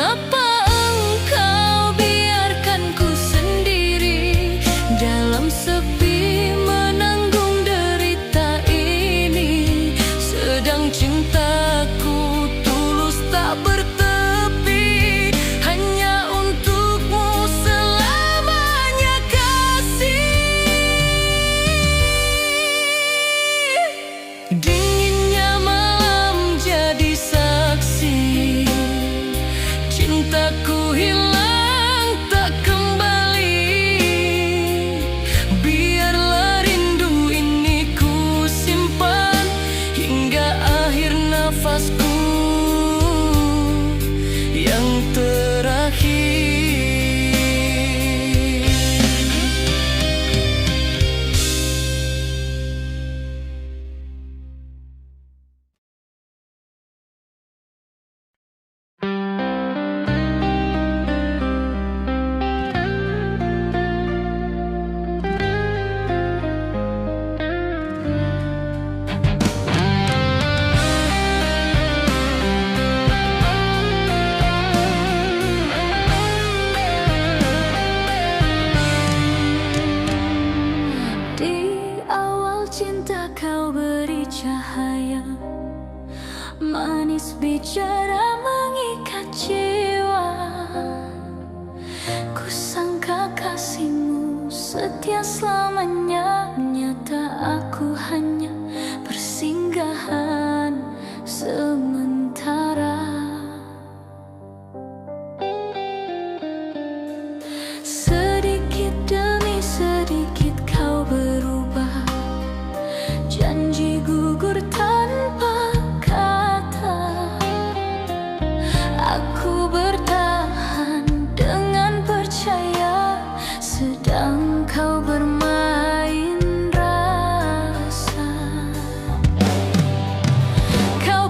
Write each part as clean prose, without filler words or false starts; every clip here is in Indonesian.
Mengapa engkau biarkan ku sendiri dalam sepi menanggung derita ini, sedang cintaku tulus tak bertepi, hanya untukmu selamanya kasih. Dinginnya malam jadi saksi, cintaku hilang tak kembali. Biarlah rindu ini ku simpan hingga akhir nafasku yang terakhir. Cinta kau beri cahaya, manis bicara mengikat jiwa. Ku sangka kasihmu setia selamanya, nyata aku hanya persinggahan sementara. Sedikit demi sedikit kau berubah, janji gugur tanpa kata. Aku bertahan dengan percaya, sedang kau bermain rasa. Kau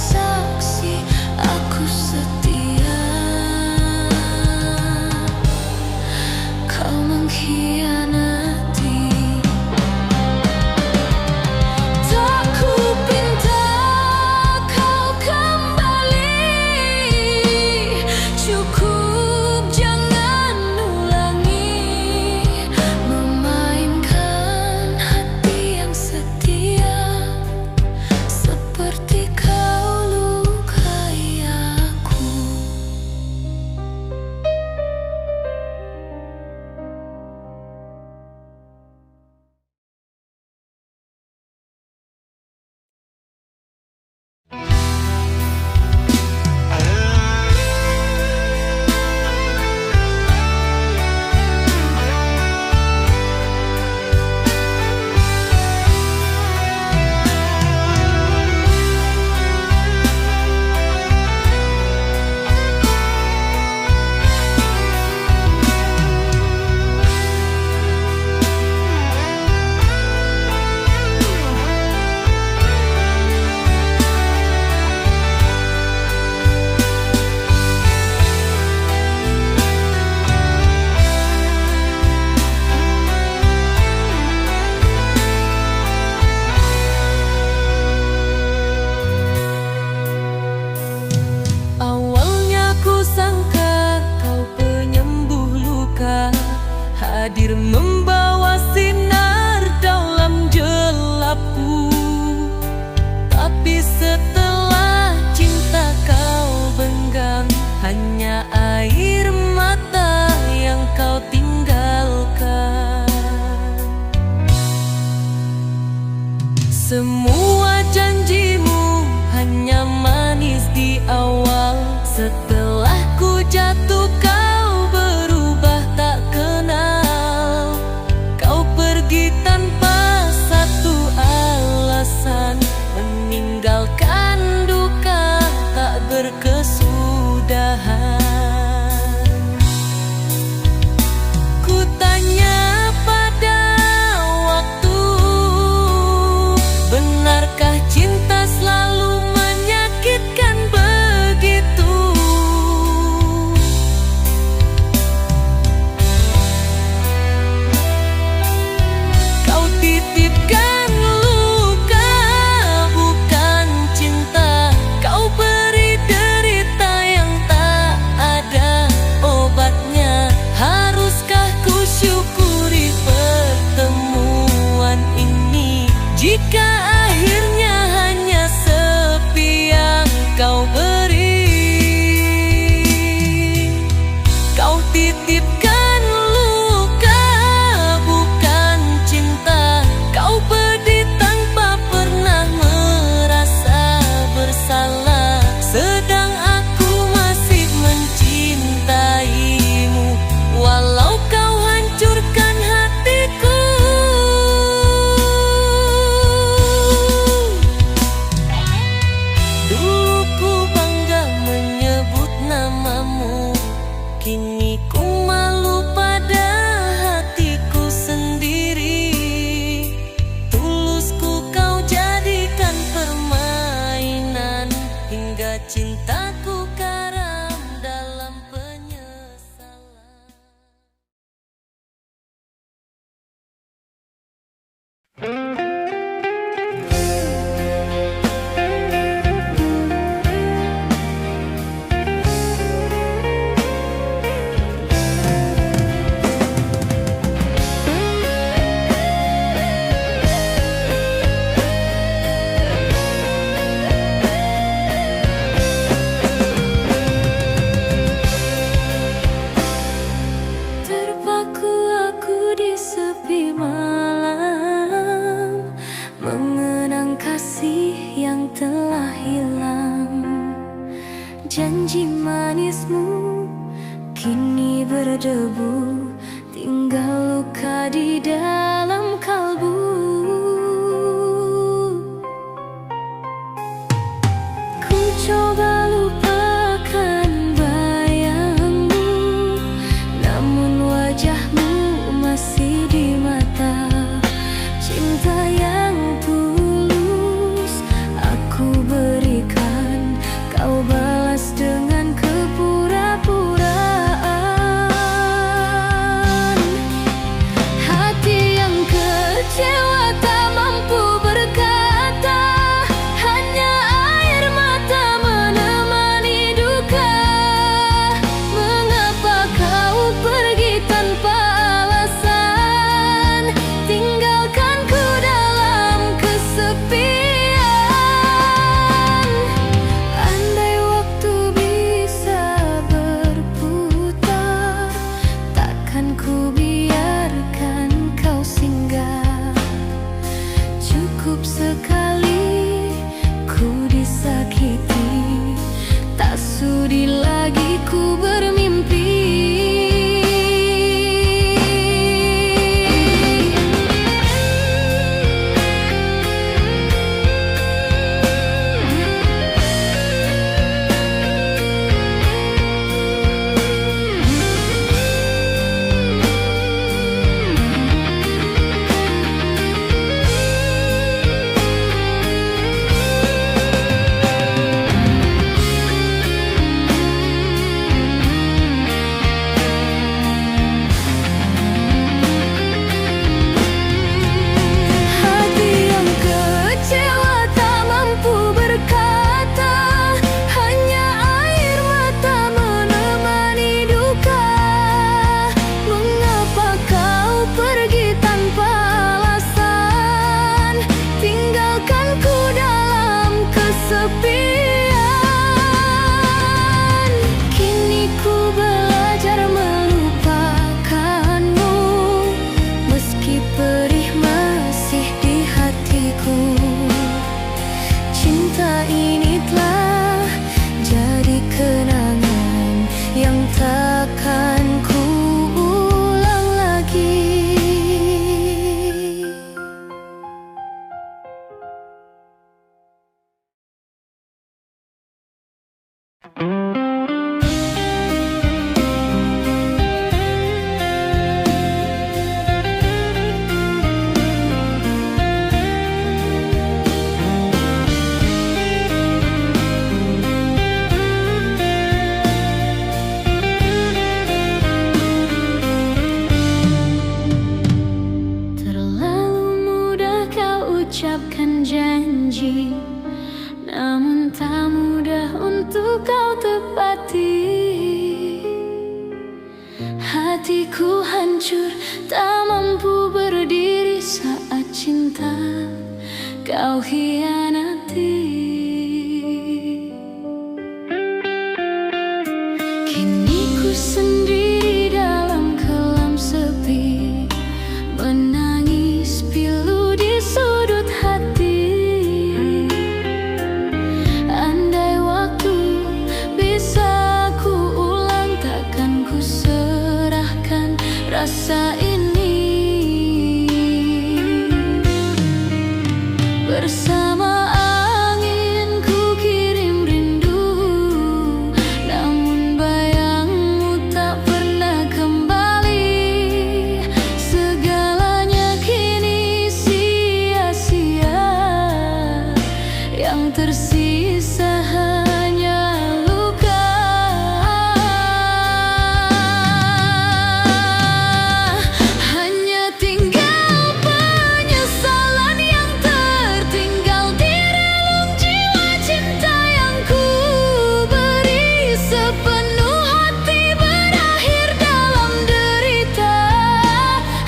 saksi aku setia. Kau mengkhianati. Tak kupinta kau kembali, cukup jangan ulangi memainkan hati yang setia seperti kau lukai aku. Awalnya ku sangka kau penyembuh luka, hadir membawa sinar dalam gelapku. Tapi setelah cinta kau benggang, hanya air mata yang kau tinggalkan. Semua janjimu hanya manis di awal, setelah ku jatuh kau berubah tak kenal. Kau pergi tanpa satu alasan, meninggalkan duka tak berkesudahan. Ku tanya pada waktu, benarkah cinta selalu menyakitkan begitu? Kau titipkan luka, bukan cinta. Kau beri derita yang tak ada obatnya. Haruskah ku syukuri pertemuan ini, jika akhirnya hanya sepi yang kau beri? Kau titipkan luka, bukan cinta. Kau pedih tanpa pernah merasa bersalah, sedang aku masih mencintaimu, walau kau hancurkan hatiku. Dulu ku bangga menyebut namamu, kini ku malu pada hatiku sendiri. Tulusku kau jadikan permainan, hingga cintaku karam dalam penyesalan. Terpaku aku di sepi malam, mengenang kasih yang telah hilang. Janji manismu kini berdebu, tinggal luka di dalam kalbu. Ku coba lupakan bayangmu, namun wajahmu masih di mata. Cinta yang tulus aku berikan, Ucapkan janji, namun tak mudah untuk kau tepati. Hatiku hancur, tak mampu berdiri saat cinta kau hianati. Kini ku sendiri dalam kelam sepi, menangis pilu di sudut hati. Andai waktu bisa ku ulang, takkan ku serahkan rasa ini. Bersama angin ku kirim rindu, namun bayangmu tak pernah kembali. Segalanya kini sia-sia, yang tersisa hanya luka. Hanya tinggal penyesalan yang tertinggal di relung jiwa cinta yang ku beri. Sepenuh hati berakhir dalam derita.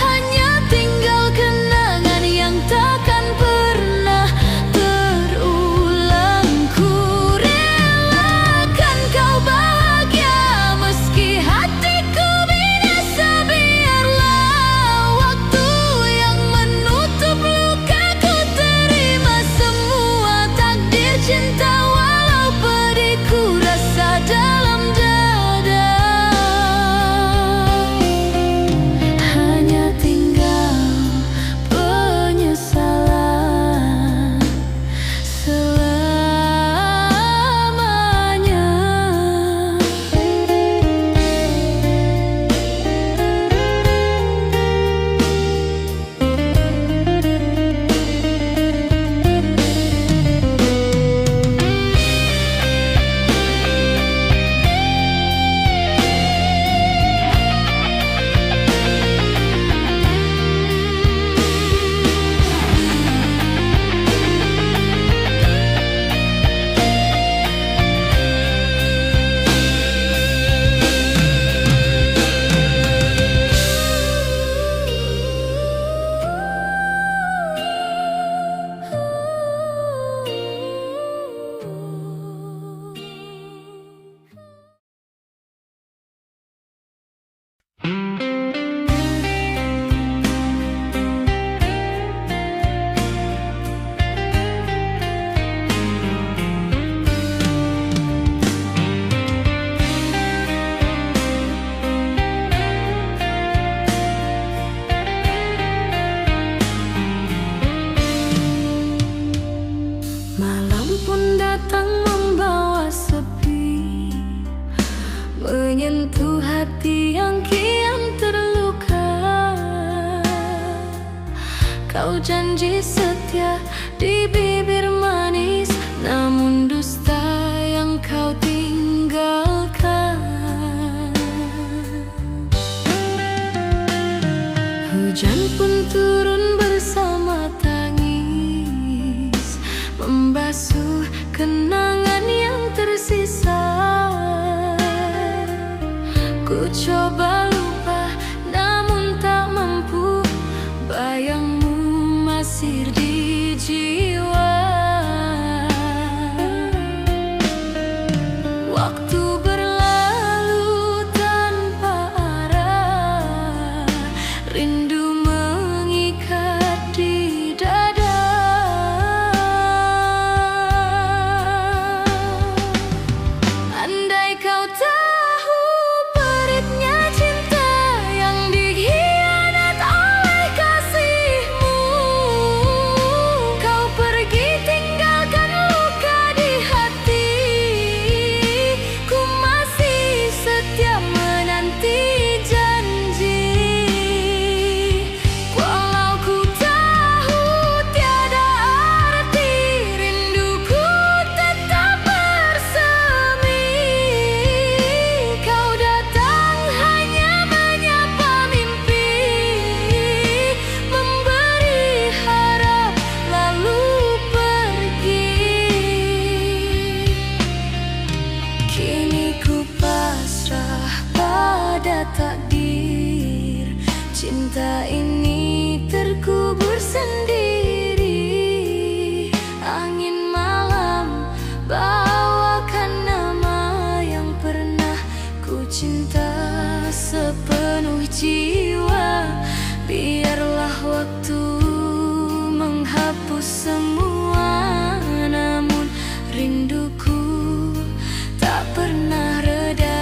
Hanya tinggal kenangan yang takkan pernah terulang. Ku relakan kau bahagia meski hatiku binasa. Biarlah waktu yang menutup luka. Ku terima semua takdir cinta, walau pedihku rasa dalam dada. Hanya tinggal penyesalan selamanya. Malam pun datang membawa sepi, menyentuh hati yang kian terluka. Kau janji setia di bibir manis, namun dusta yang kau tinggalkan. Hujan pun turun bersama tangis, membasuh kenangan yang tersisa. Ku coba lupa, namun tak mampu. Bayangmu masih di jiwa. Waktu berlalu tanpa arah, rindu mengikat di dada. Andai kau tahu peritnya cinta, sendiri. Angin malam bawakan nama yang pernah ku cinta sepenuh jiwa. Biarlah waktu menghapus semua, namun rinduku tak pernah reda.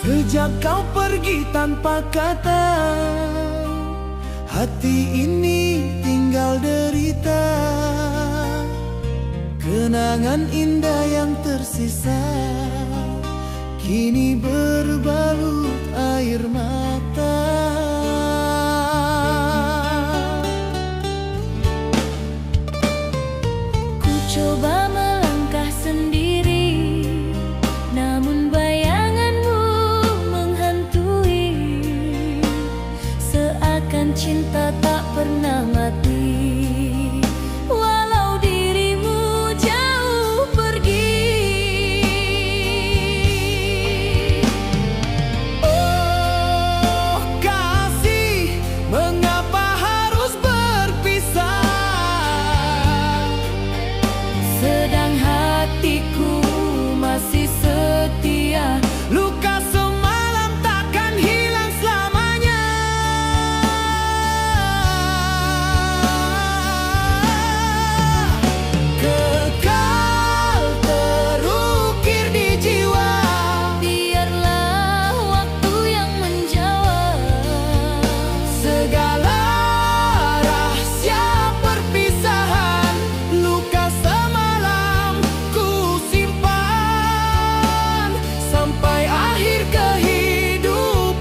Sejak kau pergi tanpa kata, hati ini tinggal derita. Kenangan indah yang tersisa kini berbalut air mata. Ku coba melangkah sendiri, namun bayanganmu menghantui. Seakan cinta tak pernah mati, walau dirimu jauh pergi. Oh kasih, mengapa harus berpisah? Sedang hatiku masih setia. Luka semalam takkan hilang selamanya. Kekal terukir di jiwa. Biarlah waktu yang menjawab Segala rahasia perpisahan, luka semalam ku simpan sampai akhir kehidupan.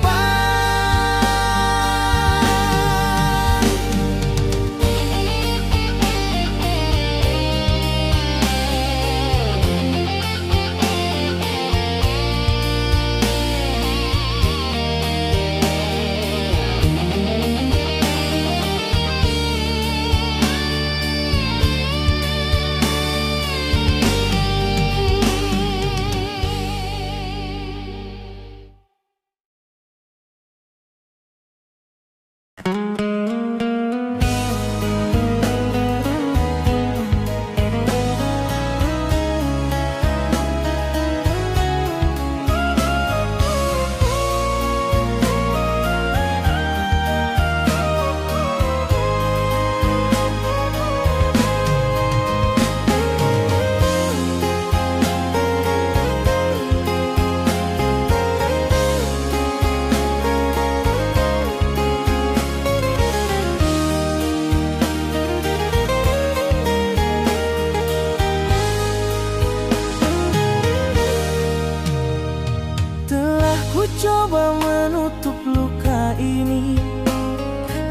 Telah ku coba menutup luka ini,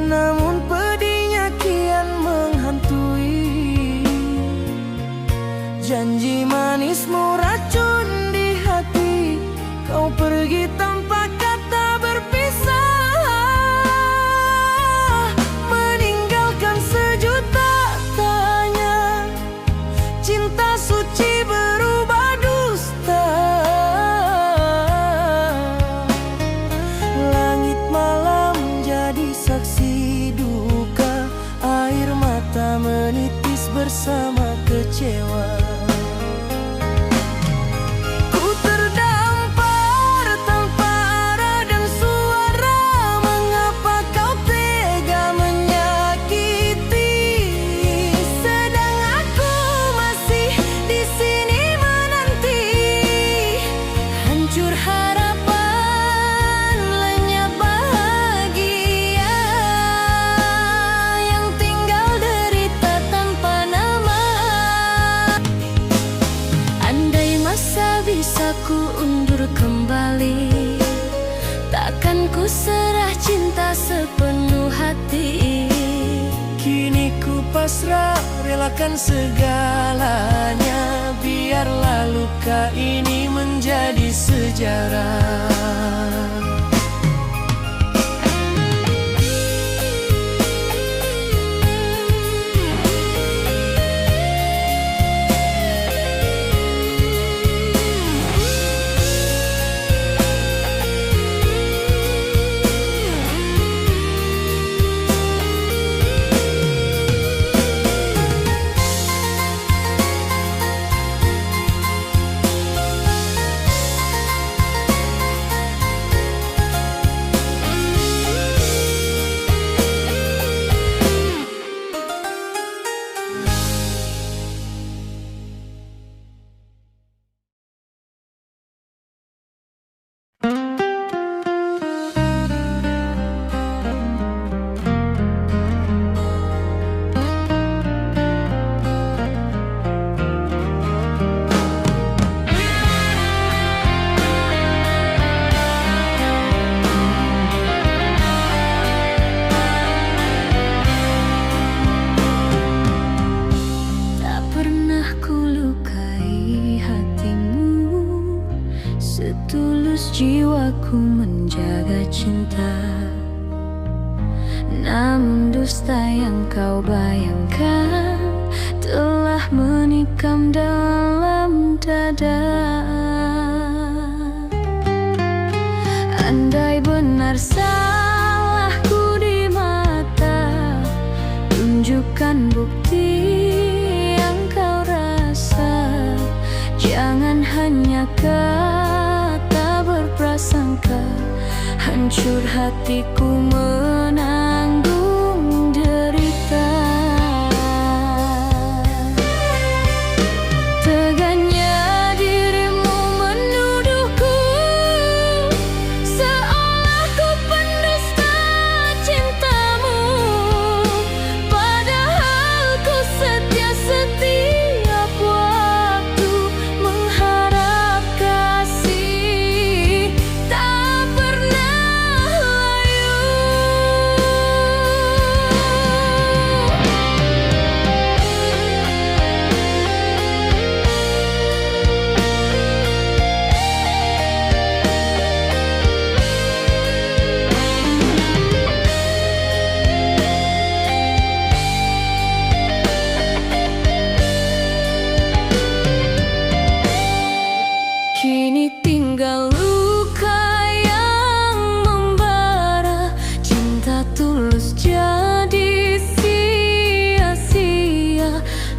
namun pedihnya kian menghantui. Janji manismu racun di hati, kau pergi tanpa kata berpisah. Meninggalkan sejuta tanya, cinta suci berubah dusta. Langit malam jadi pasrah, relakan segalanya. Biarlah luka ini menjadi sejarah. Setulus jiwaku menjaga cinta, namun dusta yang kau bayangkan telah menikam dalam dada. Andai benar salahku di mata, tunjukkan bukti yang kau rasa. Jangan hanya kata berprasangka, hancur hatiku menanggung derita. Tegaknya dirimu menuduhku, seolah ku pendusta cintamu. Padahal ku setia setiap waktu mengharap kasih tak pernah layu. Kini tinggal luka yang membara, cinta tulus jadi sia-sia.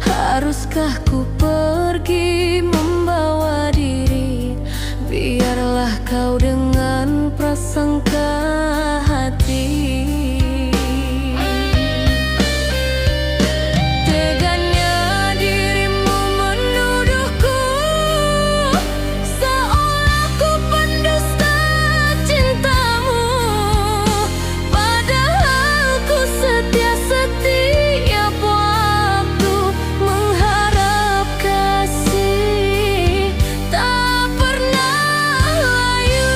Haruskah ku pergi membawa diri? Biarlah kau dengan prasangka hati. Tegaknya dirimu menuduhku, seolah ku pendusta cintamu. Padahal ku setia setiap waktu mengharap kasih tak pernah layu.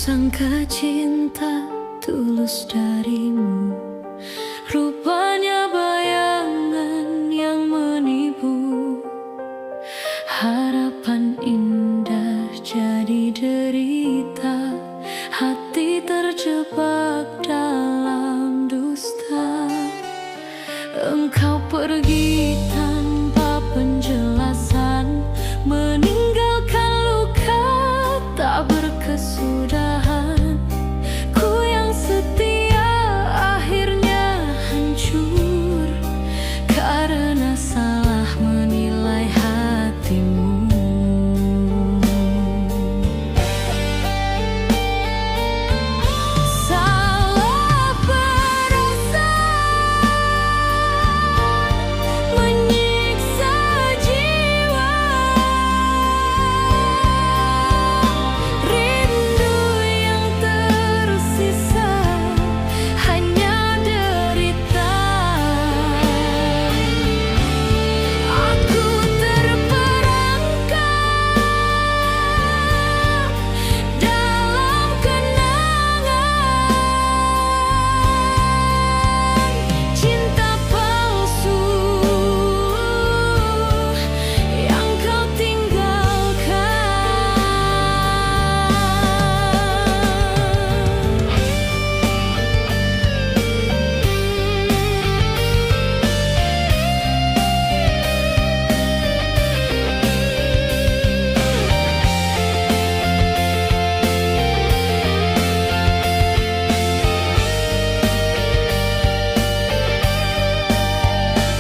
sangka cinta tulus darimu, rupanya bayangan yang menipu. Harapan indah jadi derita, hati terjebak dalam dusta. Engkau pergi tanpa penjelasan, meninggalkan luka tak berkesudahan. Ku yang setia akhirnya hancur karena salah menilai hatimu. Salah perasaan menyiksa jiwa, rindu yang tersisa hanya derita. Aku terperangkap dalam kenangan cinta palsu yang kau tinggalkan.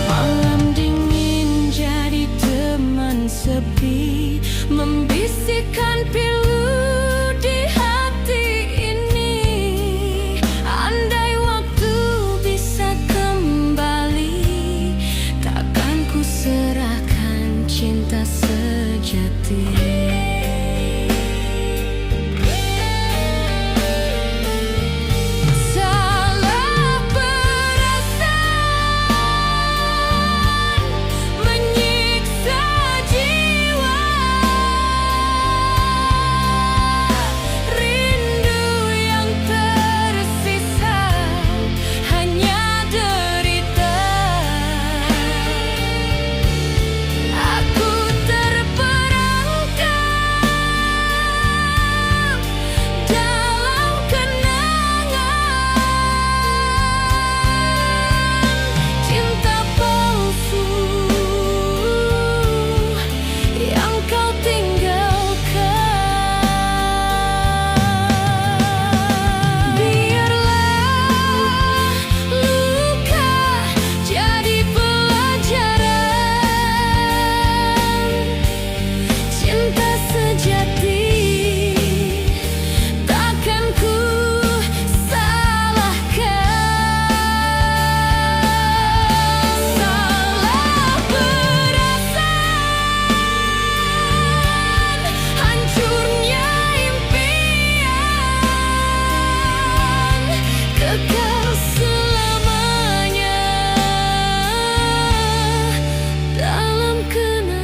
Malam dingin jadi teman sepi, membisikkan pilu di hati ini. Andai waktu bisa kembali, takkan ku serahkan cinta sejati. Salah perasaan menyiksa jiwa, rindu yang tersisa hanya derita. Aku terperangkap dalam kenangan cinta palsu yang kau tinggalkan. Biarlah luka jadi pelajaran, cinta sejati takkan ku salahkan. Salah perasaan, hancurnya impian, kekal selamanya dalam kenangan.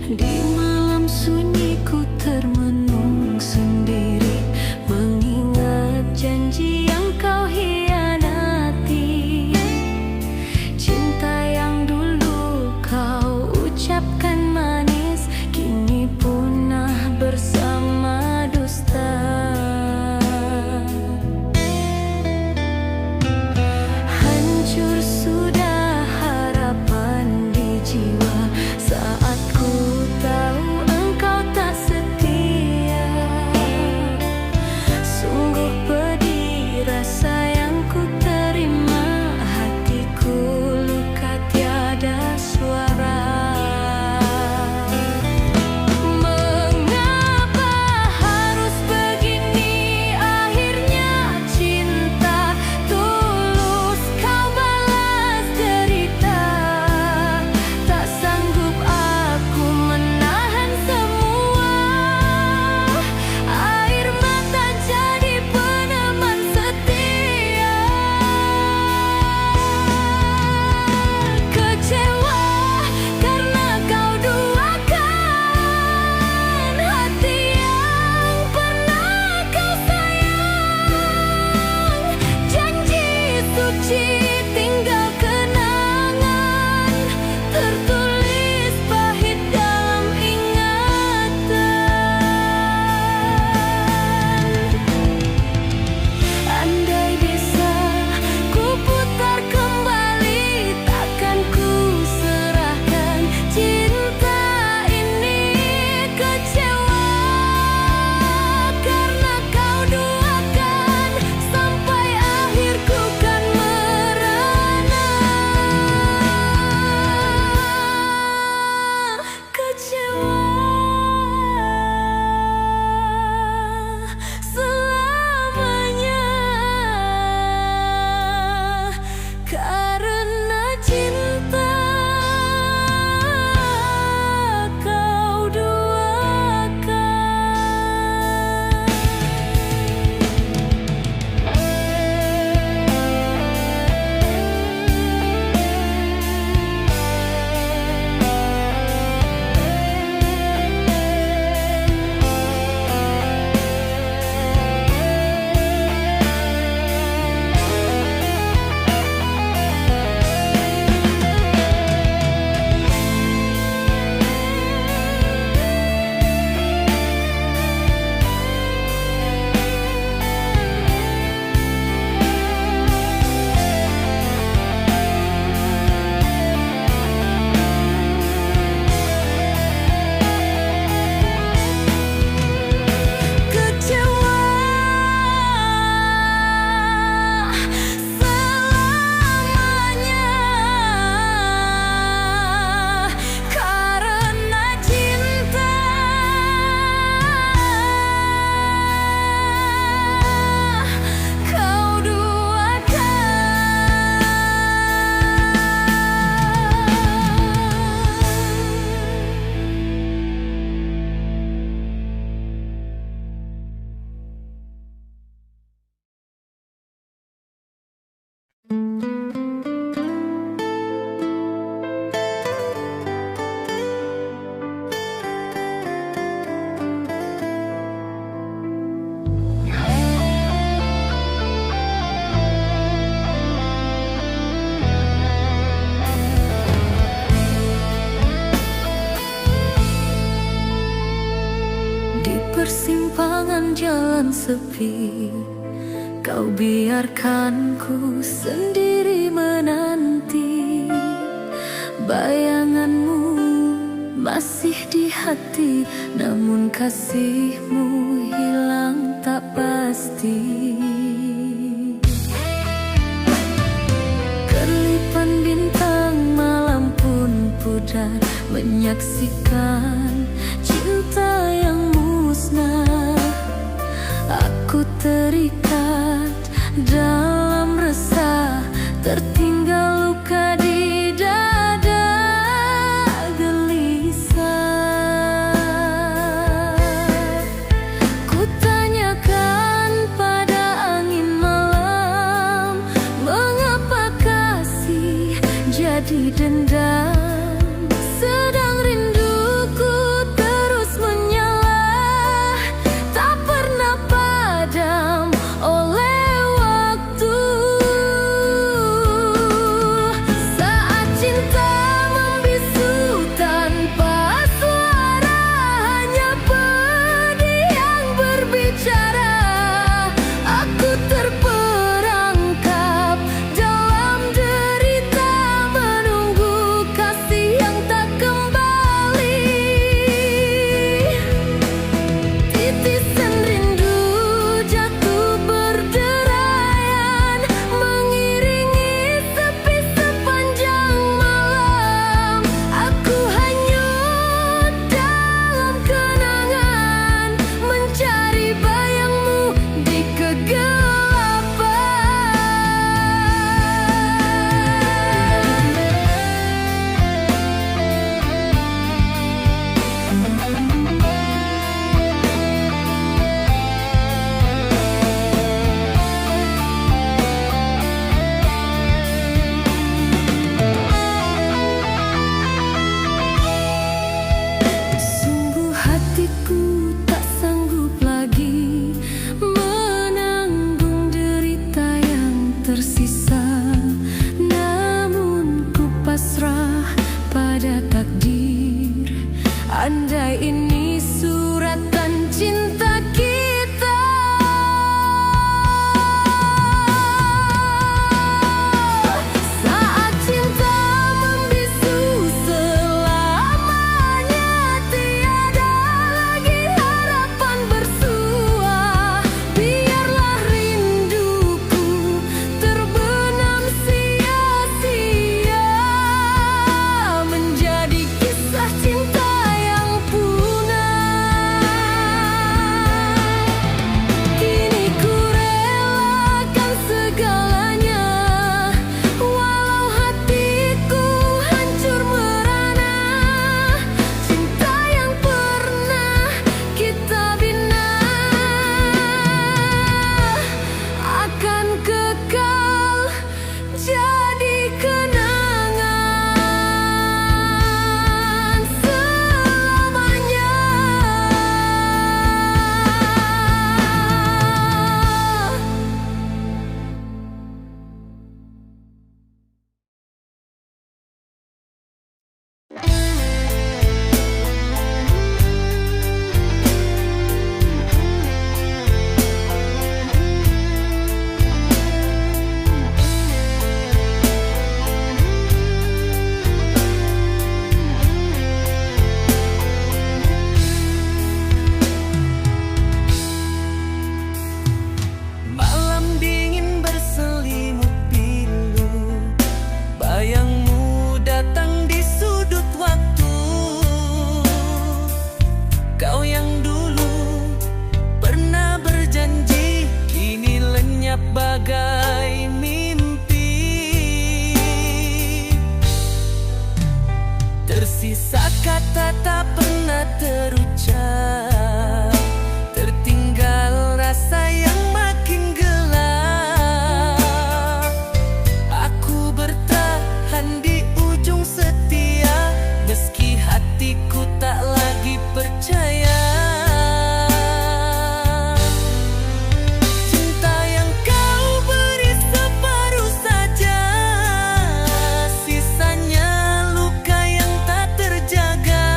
Di malam sunyi ku termenung sendiri, mengingat janji yang kau hianati. Cinta yang dulu kau ucapkan manis, kini punah bersama dusta. Hancur sudah harapan di jiwa saat ku tahu engkau tak setia. jalan sepi, kau biarkan ku sendiri menanti. Bayanganmu masih di hati, namun kasihmu hilang tak pasti. Kerlipan bintang malam pun pudar, menyaksikan cinta yang musnah. Aku terikat dalam resah, tertinggal luka di dada gelisah. Ku tanyakan pada angin malam, mengapa kasih jadi dendam? Sedang rinduku terus menyala, tak pernah padam oleh waktu. Saat cinta membisu tanpa suara, hanya pedih yang berbicara. Aku terperangkap dalam derita, menunggu kasih yang tak kembali. Titisan rindu jatuh berderayan, mengiringi sepi sepanjang malam. Aku hanyut dalam kenangan, mencari bayangmu di kegelapan. Sungguh hatiku tak sanggup lagi menanggung derita yang tersisa, namun ku pasrah pada takdir. Andai ini suratan cinta kita, saat cinta membisu selamanya, tiada lagi harapan bersua. Biarlah rinduku terbenam sia-sia, menjadi kisah cinta yang punah. Kini ku relakan segalanya, walau hatiku hancur merana. Cinta yang pernah kita bina akan kekal jadi kenangan selamanya. Malam dingin berselimut pilu, bayangmu datang di sudut waktu. Kau yang dulu pernah berjanji, kini lenyap bagai mimpi. Tersisa kata tak pernah terucap, tertinggal rasa yang makin gelap. Aku bertahan di ujung setia, meski hatiku tak lagi percaya. Cinta yang kau beri separuh saja, sisanya luka yang tak terjaga.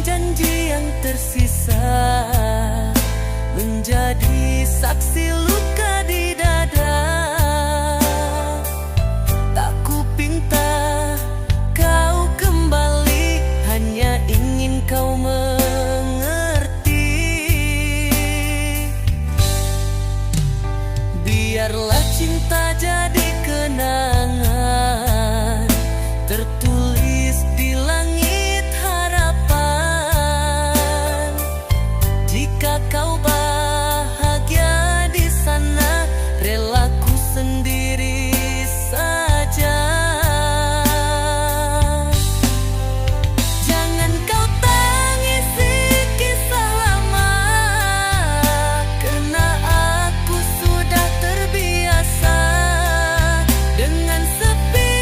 janji yang tersisa, menjadi saksi luka di dada. Tak kupinta kau kembali, hanya ingin kau mengerti. Biarlah cinta jadi kenangan, tertulis di langit harapan. Jika kau bahagia di sana, relaku sendiri saja. Jangan kau tangisi kisah lama, karena aku sudah terbiasa dengan sepi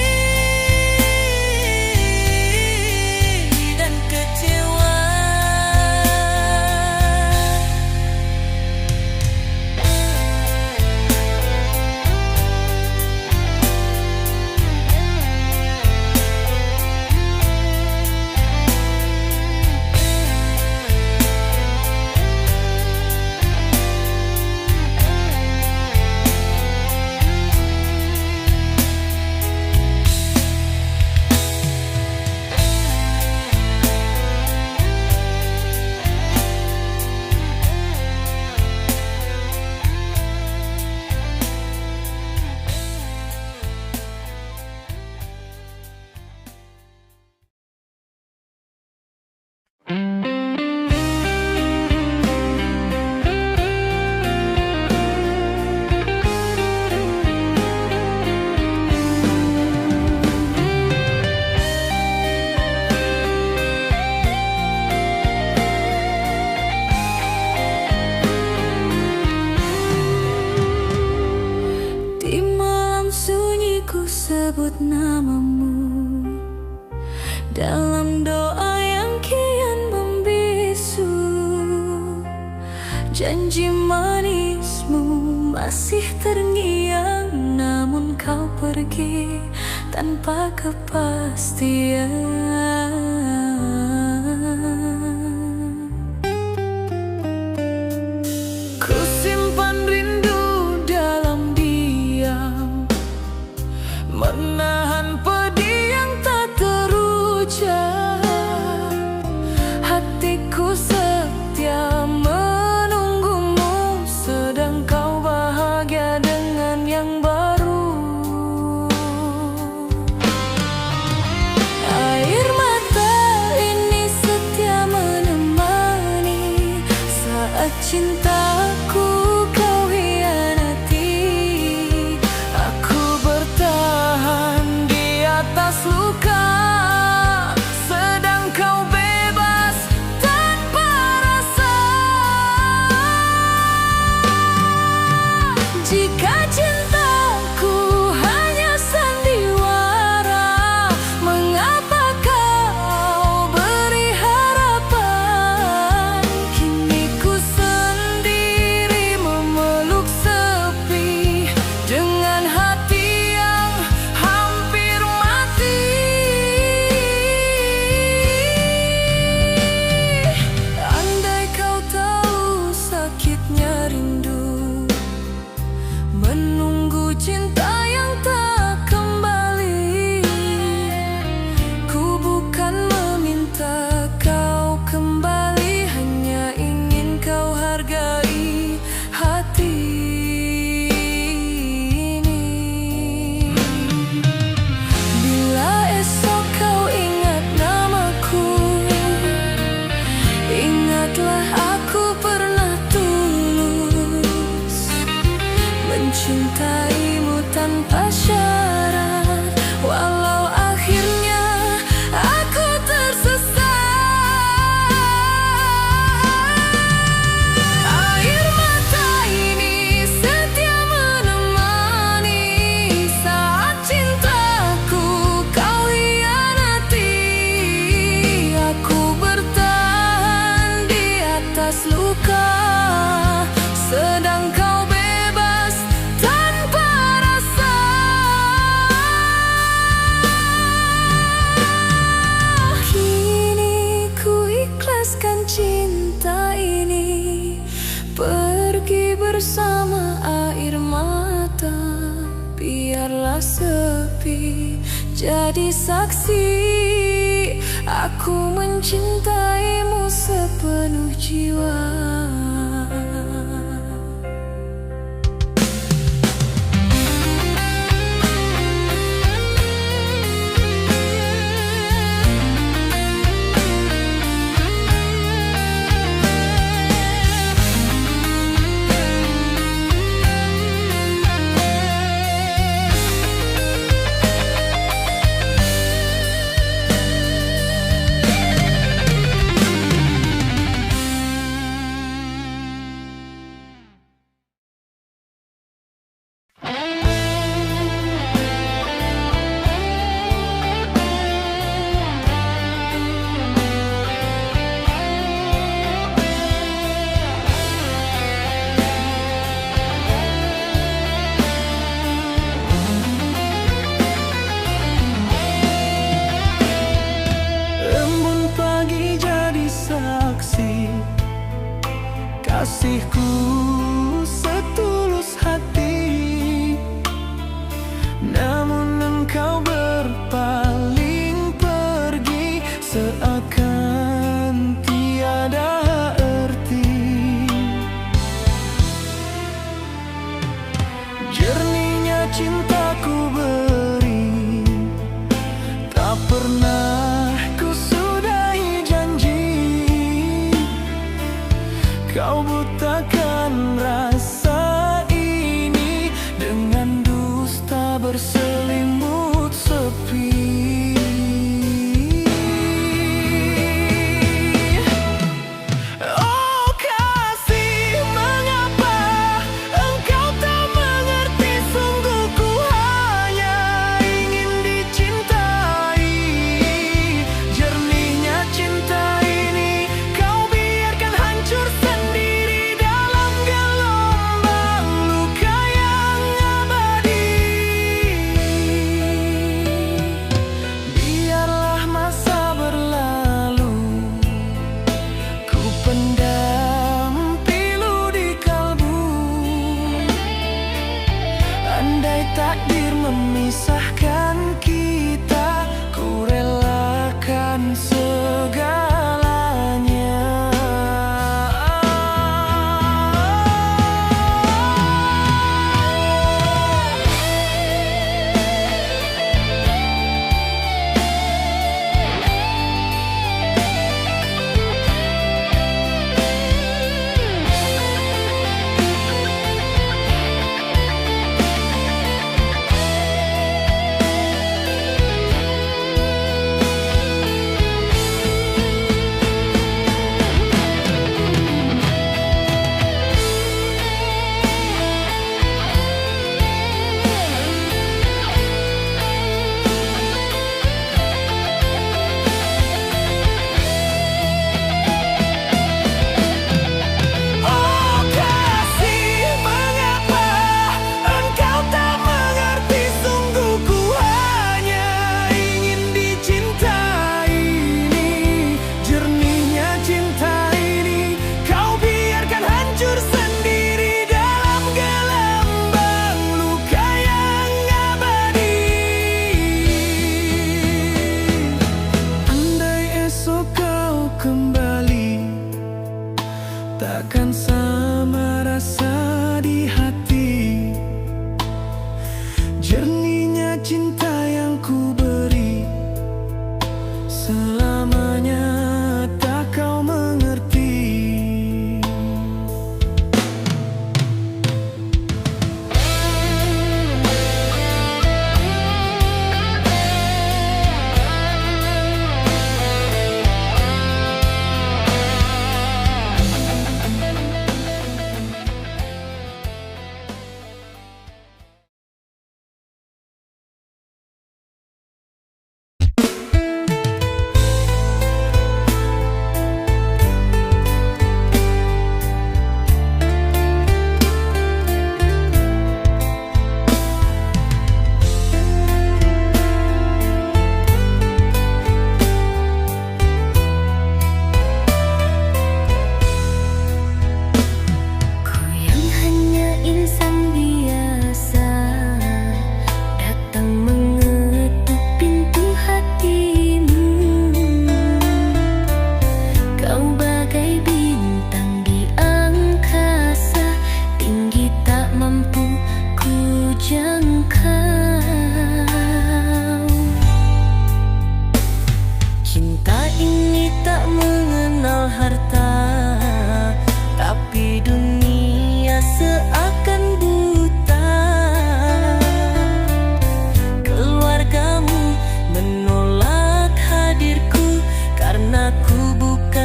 dan kecewa. Di malam sunyi ku sebut namamu, dalam doa yang kian membisu. Janji manismu masih terngiang, namun kau pergi tanpa kepastian. Ku simpan rindu dalam diam, menahan pedih yang tak terucap. Hatiku setia menunggumu, sedang kau bahagia dengan yang baru. Air mata ini setia menemani saat cintaku kau hianati. Aku bertahan di atas luka, sedang kau bebas tanpa rasa. Jika cintaku hanya sandiwara, mengapa kau beri harapan? Kini ku sendiri sepi. Jadi saksi, aku mencintaimu sepenuh jiwa. Kasihku setulus hati, namun engkau berpaling pergi seakan tiada arti. Jernihnya cintaku beri, tak pernah ku sudahi janji. Kau butakan rasa ini dengan dusta berselimut sepi. Oh kasih, mengapa engkau tak mengerti? Sungguh ku hanya ingin dicintai. Jernihnya cinta ini kau biarkan hancur sendiri dalam gelombang luka yang abadi. Biarlah masa berlalu, ku pendam pilu di kalbu. Andai takdir memisahkan kita, ku relakan segalanya. Takkan sama rasa di hati. Jernihnya cinta yang ku beri, selamanya tak kau mengerti.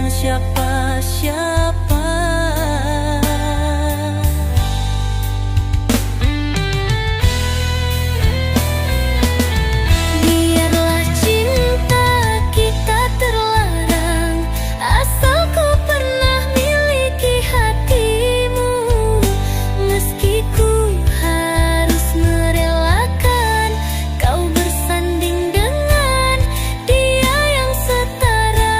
dengan siapa-siapa. Biarlah cinta kita terlarang, asal ku pernah miliki hatimu. Meski ku harus merelakan kau bersanding dengan dia yang setara.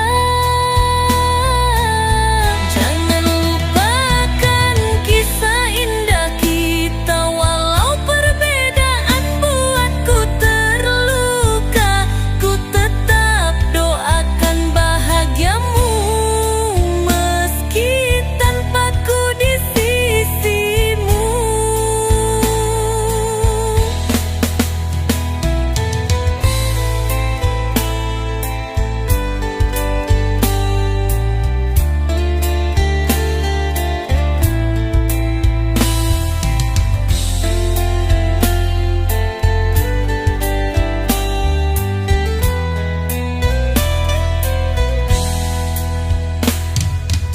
Jangan lupakan kisah indah kita, walau perbedaan buatku terluka. Ku tetap doakan bahagiamu, meski tanpaku di sisimu.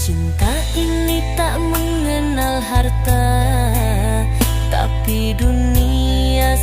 Cinta ini tak mengenal harta, tapi dunia